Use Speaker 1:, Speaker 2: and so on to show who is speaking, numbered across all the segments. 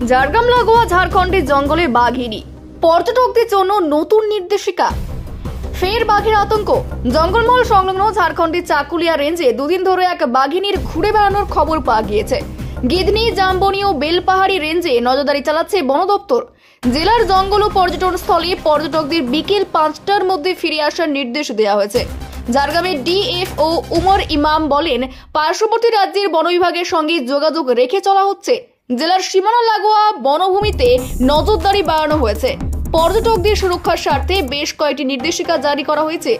Speaker 1: ঝাড়গ্রাম লাগোয়া ঝাড়খণ্ডের জঙ্গলে বাঘিনী, পর্যটকদের জন্য নতুন নির্দেশিকা। ফের বাঘের আতঙ্ক। জঙ্গলমহল সংলগ্ন ঝাড়খণ্ডের চাকুলিয়া রেঞ্জে দুদিন ধরে এক বাঘিনীর ঘুরে বেড়ানোর খবর পাওয়া গিয়েছে। গিদনি, জামবনি ও বেলপাহাড়ি রেঞ্জে নজরদারি চালাচ্ছে বন দপ্তর। জেলার জঙ্গল ও পর্যটন স্থলে পর্যটকদের বিকেল 5টার মধ্যে ফিরে আসার নির্দেশ দেওয়া হয়েছে। ঝাড়গ্রামের ডিএফও উমর ইমাম বলেন, পার্শ্ববর্তী রাজ্যের বন বিভাগের সঙ্গে যোগাযোগ রেখে চলা হচ্ছে। জেলার সীমানা লাগোয়া বনভূমিতে নজরদারি বাড়ানো হয়েছে। পর্যটকদের সুরক্ষার স্বার্থে বেশ কয়েকটি নির্দেশিকা জারি করা হয়েছে।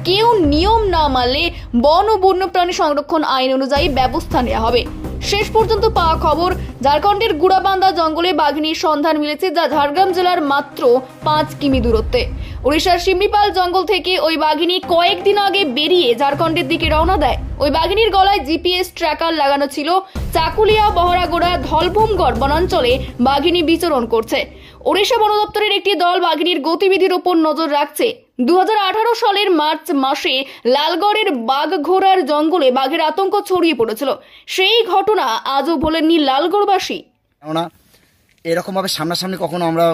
Speaker 1: কেউ নিয়ম না মানলে বন ও বন্যপ্রাণী সংরক্ষণ আইন অনুযায়ী ব্যবস্থা নেওয়া হবে। শেষ পর্যন্ত পাওয়া খবর, ঝাড়খণ্ডের গুড়াবান্ধা জঙ্গলে বাঘিনীর সন্ধান মিলেছে, যা ঝাড়গ্রাম জেলার মাত্র 5 কিমি দূরত্বে। ওড়িশার শিমলিপাল জঙ্গল থেকে ওই বাঘিনী কয়েকদিন আগে বেরিয়ে ঝাড়খণ্ডের দিকে রওনা দেয়। ওই বাঘিনীর গলায় জিপিএস ট্র্যাকার লাগানো ছিল। চাকুলিয়া, বহরাগোড়া, ধলভূমগড় বনাঞ্চলে বাঘিনী বিচরণ করছে। ওড়িশা বন দপ্তরের একটি দল বাঘিনীর গতিবিধির উপর নজর রাখছে। 2018 সালের মার্চ মাসে লালগড়ের বাঘঘোড়ার জঙ্গলে বাঘের আতঙ্ক ছড়িয়ে পড়েছিল। সেই ঘটনা আজও ভোলেননি লালগড়বাসী।
Speaker 2: কেননা এরকম ভাবে সামনাসামনি কখনো আমরা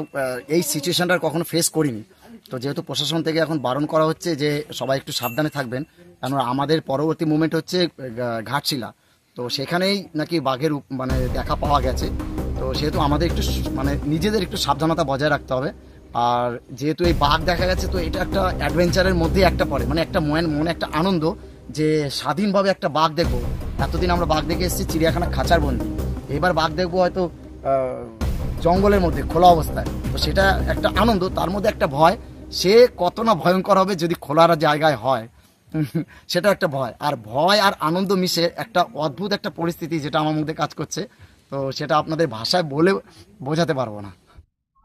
Speaker 2: এই সিচুয়েশনটা কখনো ফেস করিনি। তো যেহেতু প্রশাসন থেকে এখন বারণ করা হচ্ছে যে সবাই একটু সাবধানে থাকবেন, কারণ আমাদের পরবর্তী মুভমেন্ট হচ্ছে ঘাটশিলা। তো সেখানেই নাকি বাঘের দেখা পাওয়া গেছে। তো সেহেতু আমাদের একটু নিজেদের একটু সাবধানতা বজায় রাখতে হবে। আর যেহেতু এই বাঘ দেখা গেছে, তো এটা একটা অ্যাডভেঞ্চারের মধ্যে একটা পড়ে, একটা মনে একটা আনন্দ যে স্বাধীনভাবে একটা বাঘ দেখবো। এতদিন আমরা বাঘ দেখে এসেছি চিড়িয়াখানা খাঁচার বন্দি, এবার বাঘ দেখবো হয়তো জঙ্গলের মধ্যে খোলা অবস্থায়। তো সেটা একটা আনন্দ, তার মধ্যে একটা ভয়। সে কত না ভয়ঙ্কর হবে যদি খোলার জায়গায় হয়, সেটা একটা ভয়। আর ভয় আর আনন্দ মিশে একটা অদ্ভুত একটা পরিস্থিতি যেটা আমার মধ্যে কাজ করছে। তো সেটা আপনাদের ভাষায় বলে বোঝাতে পারবো না।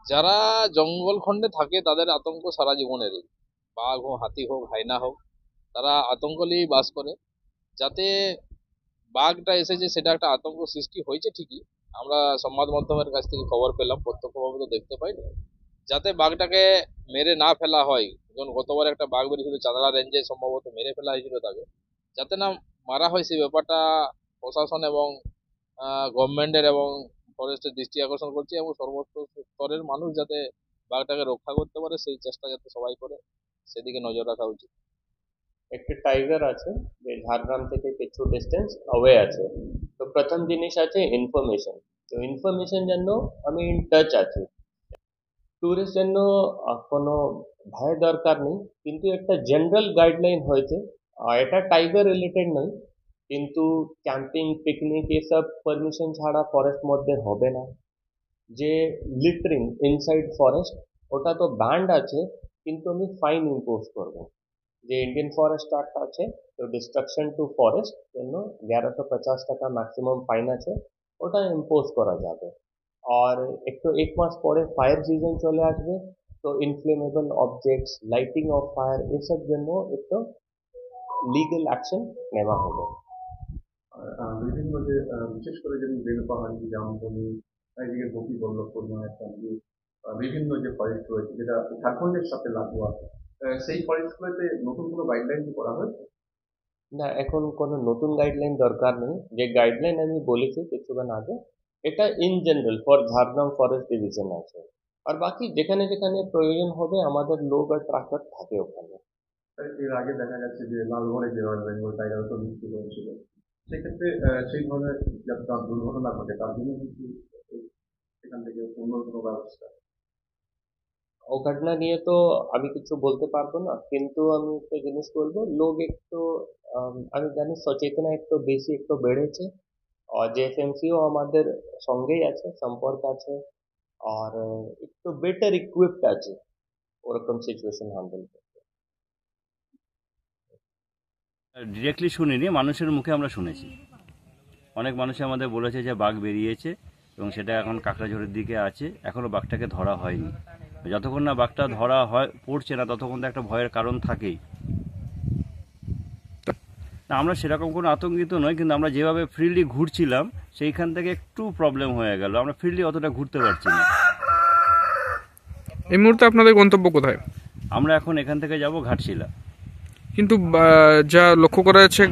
Speaker 3: যারা জঙ্গল খণ্ডে থাকে তাদের আতঙ্ক সারা জীবনেরই। বাঘ হোক, হাতি হোক, হাইনা হোক, তারা আতঙ্ক নিয়েই বাস করে। যাতে বাঘটা এসেছে সেটা একটা আতঙ্ক সৃষ্টি হয়েছে ঠিকই, আমরা সংবাদ মাধ্যমের কাছ থেকে খবর পেলাম, প্রত্যক্ষভাবে তো দেখতে পাইনি। যাতে বাঘটাকে মেরে না ফেলা হয়, যেমন গতবার একটা বাঘ বেরিয়েছিল চাঁদড়া রেঞ্জে, সম্ভবত মেরে ফেলা হয়েছিল তাকে, যাতে না মারা হয় সেই ব্যাপারটা প্রশাসন এবং গভর্নমেন্টের এবং ফরেস্টের দৃষ্টি আকর্ষণ করছে, এবং সর্বোচ্চ স্তরের মানুষ যাতে বাঘটাকে রক্ষা করতে পারে সেই চেষ্টা যাতে সবাই করে, সেদিকে নজর রাখা উচিত।
Speaker 4: একটা টাইগার আছে যে ঝাড়গ্রাম থেকে কিছু ডিস্টেন্স অ্যাওয়ে আছে। তো প্রথম জিনিস আছে ইনফরমেশন। তো ইনফরমেশন জন্য আমি ইন টাচ আছি। ট্যুরিস্ট জন্য কোনো ভয় দরকার নেই, কিন্তু একটা জেনারেল গাইডলাইন হয়েছে। এটা টাইগার রিলেটেড নয়, কিন্তু ক্যাম্পিং, পিকনিক এসব পারমিশন ছাড়া ফরেস্ট মধ্যে হবে না। যে লিটারিং ইনসাইড ফরেস্ট, ওটা তো ব্যান্ড আছে, কিন্তু আমি ফাইন ইম্পোজ করবো। যে ইন্ডিয়ান ফরেস্ট অ্যাক্ট আছে, তো ডিস্ট্রাকশন টু ফরেস্ট জন্য 1150 টাকা ম্যাক্সিমাম ফাইন আছে, ওটা ইম্পোজ করা যাবে। আর এক মাস পরে ফায়ার সিজন চলে আসবে, তো inflammable objects, lighting of fire, এসব জন্য একটু লিগ্যাল অ্যাকশন নেওয়া হবে।
Speaker 5: বিভিন্ন যে বিশেষ করে যেমন বেলপাহাড়ি, জামবনি, এদিকে গোপীবল্লভপুর বিভিন্ন যে ফরেস্ট রয়েছে যেটা ঝাড়খণ্ডের সাথে লাগোয়া, সেই ফরেস্টগুলোতে নতুন কোনো গাইডলাইন কি করা হয়েছে?
Speaker 4: না, এখন কোনো নতুন গাইডলাইন দরকার নেই। যে গাইডলাইন আমি বলেছি কিছুক্ষণ আগে, এটা in general for Jhargram forest division আছে। আর বাকি যেখানে যেখানে প্রয়োজন হবে আমাদের লোক আর ট্রাক্টর থাকে ওখানে।
Speaker 5: এর আগে দেখা যাচ্ছে যে লালগড়ে যে রয়্যাল বেঙ্গল টাইগার তো মৃত্যু হয়েছিল, সেক্ষেত্রে সেই ধরনের যাত্রা দুর্ঘটনা ঘটে, তার জন্য কিন্তু সেখান থেকে অন্য কোনো ব্যবস্থা?
Speaker 4: ও ঘটনা নিয়ে তো আমি কিছু বলতে পারবো না, কিন্তু আমি একটা জিনিস বলবো, লোক একটু আমি জানি সচেতনা একটু বেশি একটু বেড়েছে। আর জেএফএমসিও আমাদের সঙ্গেই আছে, সম্পর্ক আছে, আর একটু বেটার ইকুইপড আছে ওরকম সিচুয়েশন হ্যান্ডেল করতে।
Speaker 6: ডিরেক্টলি শুনিনি, মানুষের মুখে আমরা শুনেছি। অনেক মানুষই আমাদের বলেছে যে বাঘ বেরিয়েছে এবং সেটা এখন কাকড়াঝোড়ের দিকে আছে, এখনও বাঘটাকে ধরা হয়নি। যতক্ষণ না বাঘটা ধরা পড়ছে না ততক্ষণ তো একটা ভয়ের কারণ থাকেই। না, আমরা সেরকম কোনো আতঙ্কিত নয়, কিন্তু আমরা যেভাবে ফ্রিলি ঘুরছিলাম সেইখান থেকে একটু প্রবলেম হয়ে গেল, আমরা ফ্রিলি অতটা ঘুরতে পারছি না।
Speaker 7: এই মুহূর্তে আপনাদের গন্তব্য কোথায়?
Speaker 6: আমরা এখন এখান থেকে যাব ঘাটশিলা।
Speaker 7: কিন্তু যা লক্ষ্য করা যাচ্ছে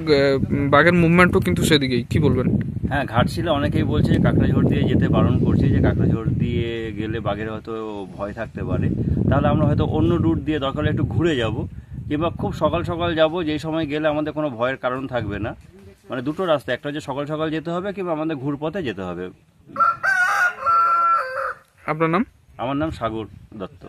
Speaker 7: বাঘের মুভমেন্টও কিন্তু সেদিকেই, কি বলবেন?
Speaker 6: হ্যাঁ, ঘাটশিলা অনেকেই বলছে যে কাঁকড়াঝোড় দিয়ে যেতে বারণ করছে, যে কাঁকড়াঝোড় দিয়ে গেলে বাঘের হয়তো ভয় থাকতে পারে। তাহলে আমরা হয়তো অন্য রুট দিয়ে দরকার হলে একটু ঘুরে যাব, কিংবা খুব সকাল সকাল যাব, যেই সময় গেলে আমাদের কোনো ভয়ের কারণ থাকবে না। মানে দুটো রাস্তা, একটা হচ্ছে সকাল সকাল যেতে হবে, কিংবা আমাদের ঘুরপথে যেতে হবে।
Speaker 7: আপনার নাম?
Speaker 6: আমার নাম সাগর দত্ত।